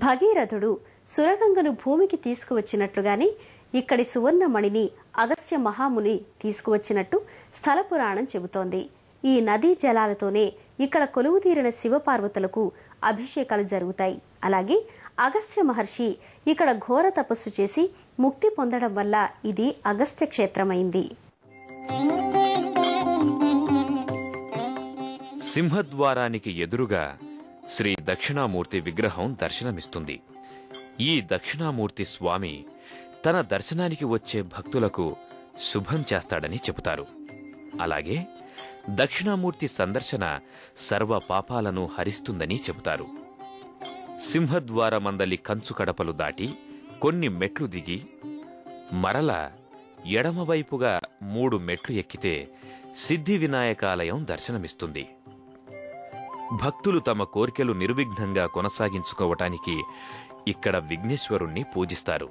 భగీరథుడు సురగంగను భూమికి తీసుకువచ్చినట్లుగానే ఇక్కడి సువర్ణమణిని అగస్త్య మహాముని తీసుకువచ్చినట్టు స్థల పురాణం చెబుతోంది. ఈ నదీ జలాలతోనే ఇక్కడ కొలువుతీరిన శివపార్వతులకు అభిషేకాలు జరుగుతాయి. అలాగే అగస్త్య మహర్షి ఇక్కడ ఘోర తపస్సు చేసి ముక్తి పొందడం వల్ల ఇది అగస్త్య క్షేత్రమైంది. సింహద్వారానికి ఎదురుగా శ్రీ దక్షిణామూర్తి విగ్రహం దర్శనమిస్తుంది. ఈ దక్షిణామూర్తి స్వామి తన దర్శనానికి వచ్చే భక్తులకు శుభం చేస్తాడని చెబుతారు. అలాగే దక్షిణామూర్తి సందర్శన సర్వ పాపాలను హరిస్తుందని చెబుతారు. సింహద్వారమందలి కంచు కడపలు దాటి కొన్ని మెట్లు దిగి మరల ఎడమవైపుగా 3 మెట్లు ఎక్కితే సిద్ధి వినాయకాలయం దర్శనమిస్తుంది. భక్తులు తమ కోర్కెలు నిర్విఘ్నంగా కొనసాగించుకోవటానికి ఇక్కడ విఘ్నేశ్వరుణ్ణి పూజిస్తారు.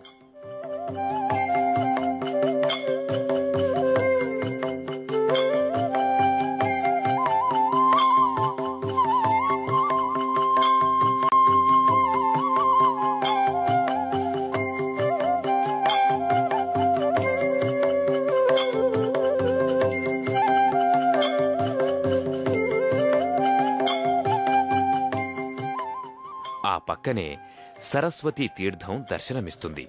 ఆ పక్కనే సరస్వతీ తీర్థం దర్శనమిస్తుంది.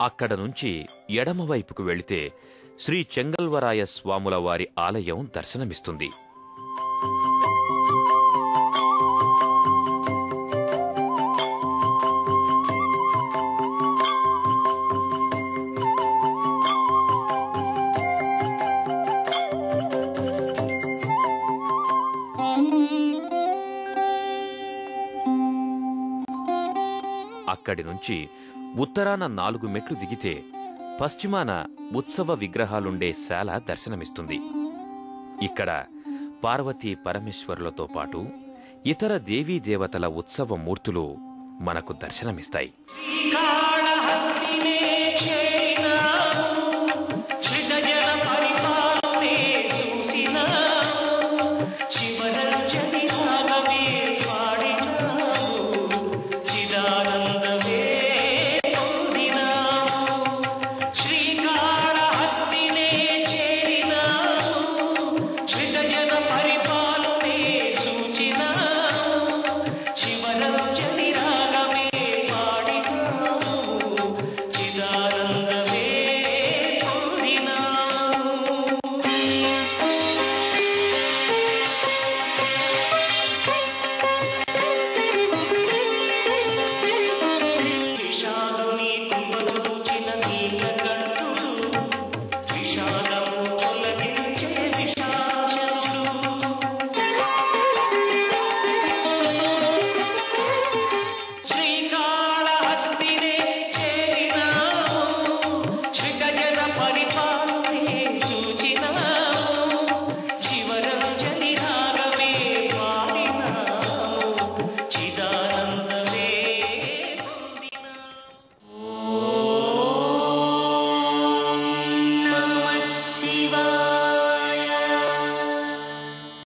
అక్కడ నుంచి ఎడమవైపుకు వెళితే శ్రీ చెంగల్వరాయ స్వాముల వారి ఆలయం దర్శనమిస్తుంది. అక్కడి నుంచి ఉత్తరాన 4 మెట్లు దిగితే పశ్చిమాన ఉత్సవ విగ్రహాలుండే శాల దర్శనమిస్తుంది. ఇక్కడ పార్వతీ పరమేశ్వరులతో పాటు ఇతర దేవీ దేవతల ఉత్సవ మూర్తులు మనకు దర్శనమిస్తాయి.